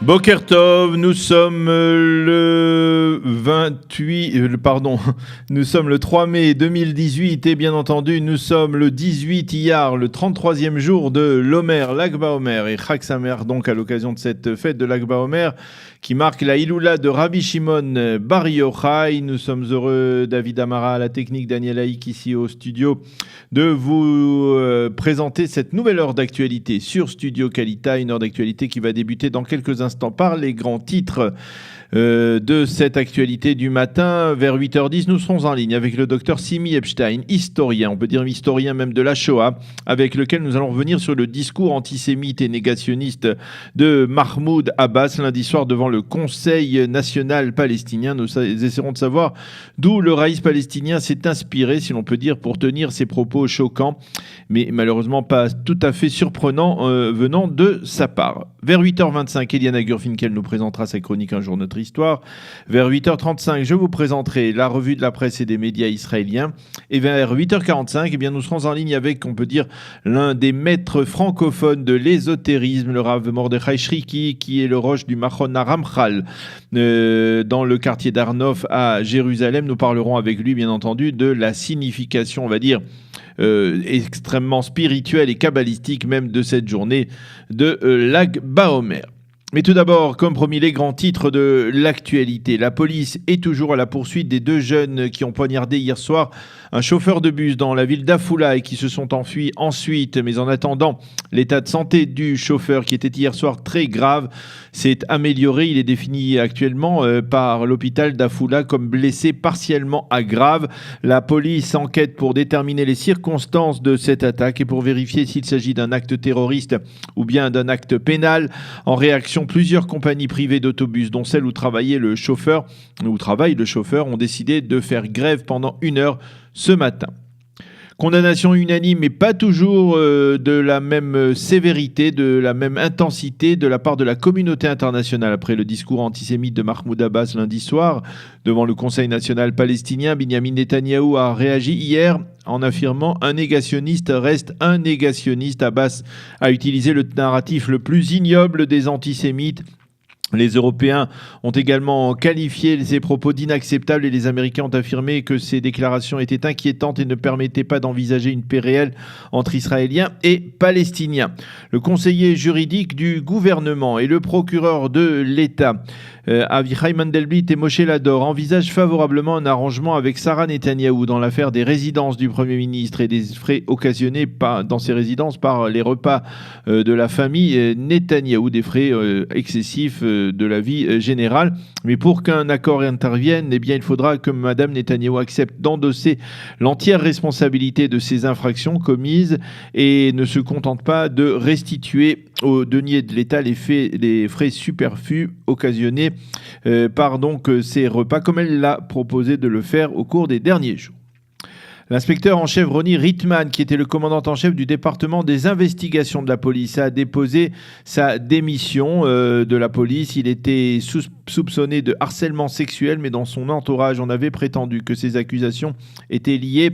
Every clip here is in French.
Boker Tov, nous sommes le 3 mai 2018 et bien entendu nous sommes le 18 Iyar, le 33e jour de l'Omer, Lag BaOmer et Chag Sameach donc à l'occasion de cette fête de Lag BaOmer qui marque la Iloula de Rabbi Shimon Bar Yochai. Nous sommes heureux, David Amara à la technique, Daniel Haïk ici au studio, de vous présenter cette nouvelle heure d'actualité sur Studio Kalita, une heure d'actualité qui va débuter dans quelques instants par les grands titres de cette actualité du matin. Vers 8h10, nous serons en ligne avec le docteur Simi Epstein, historien, on peut dire historien même de la Shoah, avec lequel nous allons revenir sur le discours antisémite et négationniste de Mahmoud Abbas lundi soir devant le Conseil national palestinien. Nous essaierons de savoir d'où le raïs palestinien s'est inspiré, si l'on peut dire, pour tenir ces propos choquants, mais malheureusement pas tout à fait surprenants venant de sa part. Vers 8h25, Eliana Gurfinkel nous présentera sa chronique Un jour notre histoire. Vers 8h35, je vous présenterai la revue de la presse et des médias israéliens. Et vers 8h45, eh bien, nous serons en ligne avec, on peut dire, l'un des maîtres francophones de l'ésotérisme, le Rav Mordechai Shriki, qui est le roche du Machon HaRamchal dans le quartier d'Arnof à Jérusalem. Nous parlerons avec lui, bien entendu, de la signification, on va dire, extrêmement spirituelle et kabbalistique même de cette journée de Lag BaOmer. Mais tout d'abord, comme promis, les grands titres de l'actualité. La police est toujours à la poursuite des deux jeunes qui ont poignardé hier soir un chauffeur de bus dans la ville d'Afula et qui se sont enfuis ensuite. Mais en attendant, l'état de santé du chauffeur, qui était hier soir très grave, s'est amélioré. Il est défini actuellement par l'hôpital d'Afula comme blessé partiellement à grave. La police enquête pour déterminer les circonstances de cette attaque et pour vérifier s'il s'agit d'un acte terroriste ou bien d'un acte pénal. En réaction, plusieurs compagnies privées d'autobus, dont celle où travaille le chauffeur, ont décidé de faire grève pendant 1 heure ce matin. Condamnation unanime, mais pas toujours de la même sévérité, de la même intensité de la part de la communauté internationale. Après le discours antisémite de Mahmoud Abbas lundi soir devant le Conseil national palestinien, Binyamin Netanyahou a réagi hier en affirmant « Un négationniste reste un négationniste ». Abbas a utilisé le narratif le plus ignoble des antisémites. Les Européens ont également qualifié ces propos d'inacceptables et les Américains ont affirmé que ces déclarations étaient inquiétantes et ne permettaient pas d'envisager une paix réelle entre Israéliens et Palestiniens. Le conseiller juridique du gouvernement et le procureur de l'État, Avichai Mandelblit et Moshe Lador, envisagent favorablement un arrangement avec Sarah Netanyahou dans l'affaire des résidences du Premier ministre et des frais occasionnés dans ces résidences par les repas de la famille Netanyahou, des frais excessifs de la vie générale. Mais pour qu'un accord intervienne, eh bien, il faudra que Mme Netanyahou accepte d'endosser l'entière responsabilité de ces infractions commises et ne se contente pas de restituer au denier de l'État les frais superflus occasionnés par donc ces repas, comme elle l'a proposé de le faire au cours des derniers jours. L'inspecteur en chef Ronnie Rittman, qui était le commandant en chef du département des investigations de la police, a déposé sa démission de la police. Il était soupçonné de harcèlement sexuel, mais dans son entourage, on avait prétendu que ces accusations étaient liées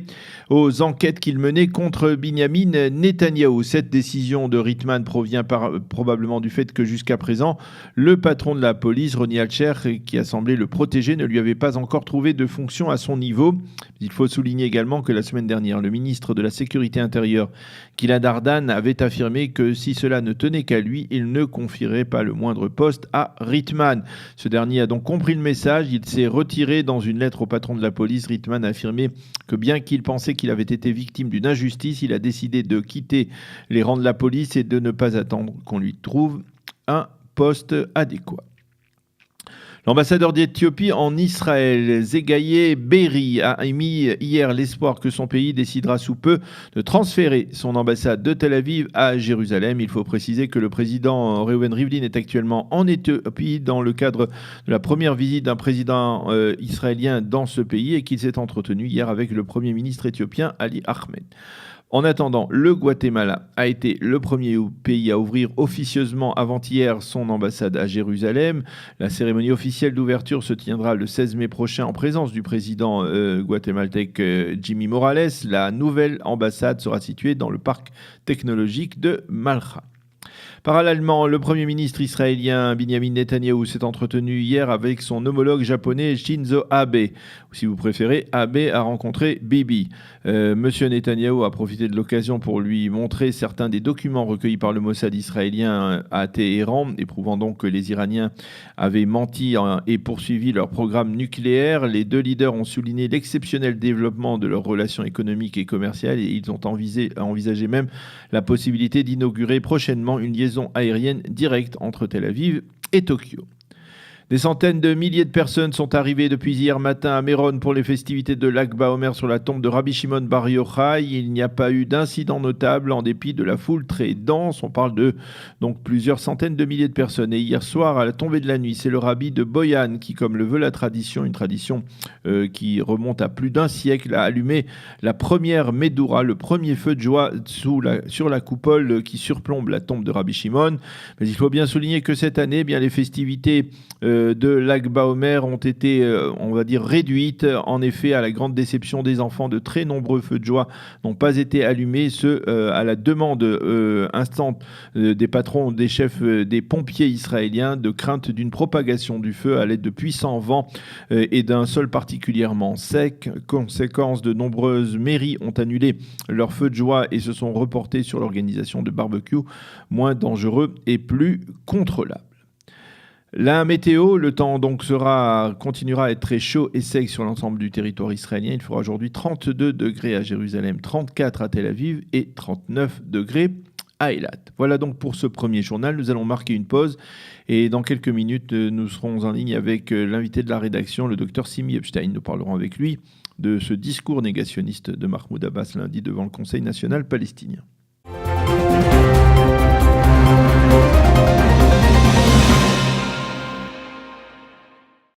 aux enquêtes qu'il menait contre Binyamin Netanyahou. Cette décision de Rittman provient probablement du fait que jusqu'à présent, le patron de la police, Ronnie Alcher, qui a semblé le protéger, ne lui avait pas encore trouvé de fonction à son niveau. Il faut souligner également que la semaine dernière, le ministre de la Sécurité intérieure, Gilad Ardan, avait affirmé que si cela ne tenait qu'à lui, il ne confierait pas le moindre poste à Rittman. Ce dernier a donc compris le message, il s'est retiré. Dans une lettre au patron de la police, Rittman a affirmé que bien qu'il pensait qu'il avait été victime d'une injustice, il a décidé de quitter les rangs de la police et de ne pas attendre qu'on lui trouve un poste adéquat. L'ambassadeur d'Éthiopie en Israël, Zegaye Berry, a émis hier l'espoir que son pays décidera sous peu de transférer son ambassade de Tel Aviv à Jérusalem. Il faut préciser que le président Reuven Rivlin est actuellement en Éthiopie dans le cadre de la première visite d'un président israélien dans ce pays et qu'il s'est entretenu hier avec le premier ministre éthiopien Ali Ahmed. En attendant, le Guatemala a été le premier pays à ouvrir officieusement avant-hier son ambassade à Jérusalem. La cérémonie officielle d'ouverture se tiendra le 16 mai prochain en présence du président guatémaltèque Jimmy Morales. La nouvelle ambassade sera située dans le parc technologique de Malha. Parallèlement, le Premier ministre israélien Benjamin Netanyahou s'est entretenu hier avec son homologue japonais Shinzo Abe. Ou si vous préférez, Abe a rencontré Bibi. Monsieur Netanyahou a profité de l'occasion pour lui montrer certains des documents recueillis par le Mossad israélien à Téhéran, éprouvant donc que les Iraniens avaient menti et poursuivi leur programme nucléaire. Les deux leaders ont souligné l'exceptionnel développement de leurs relations économiques et commerciales et ils ont envisagé même la possibilité d'inaugurer prochainement une liaison aérienne directe entre Tel Aviv et Tokyo. Des centaines de milliers de personnes sont arrivées depuis hier matin à Méron pour les festivités de Lag BaOmer sur la tombe de Rabbi Shimon Bar Yochai. Il n'y a pas eu d'incident notable en dépit de la foule très dense. On parle de donc plusieurs centaines de milliers de personnes. Et hier soir, à la tombée de la nuit, c'est le rabbi de Boyan qui, comme le veut la tradition, une tradition qui remonte à plus d'un siècle, a allumé la première Medoura, le premier feu de joie sur la coupole qui surplombe la tombe de Rabbi Shimon. Mais il faut bien souligner que cette année, les festivités de Lag BaOmer ont été, on va dire, réduites. En effet, à la grande déception des enfants, de très nombreux feux de joie n'ont pas été allumés, à la demande instante des patrons, des chefs, des pompiers israéliens, de crainte d'une propagation du feu à l'aide de puissants vents et d'un sol particulièrement sec. Conséquence, de nombreuses mairies ont annulé leurs feux de joie et se sont reportées sur l'organisation de barbecues moins dangereux et plus contrôlables. La météo, le temps donc continuera à être très chaud et sec sur l'ensemble du territoire israélien. Il fera aujourd'hui 32 degrés à Jérusalem, 34 à Tel Aviv et 39 degrés à Eilat. Voilà donc pour ce premier journal. Nous allons marquer une pause et dans quelques minutes, nous serons en ligne avec l'invité de la rédaction, le docteur Simi Epstein. Nous parlerons avec lui de ce discours négationniste de Mahmoud Abbas lundi devant le Conseil national palestinien.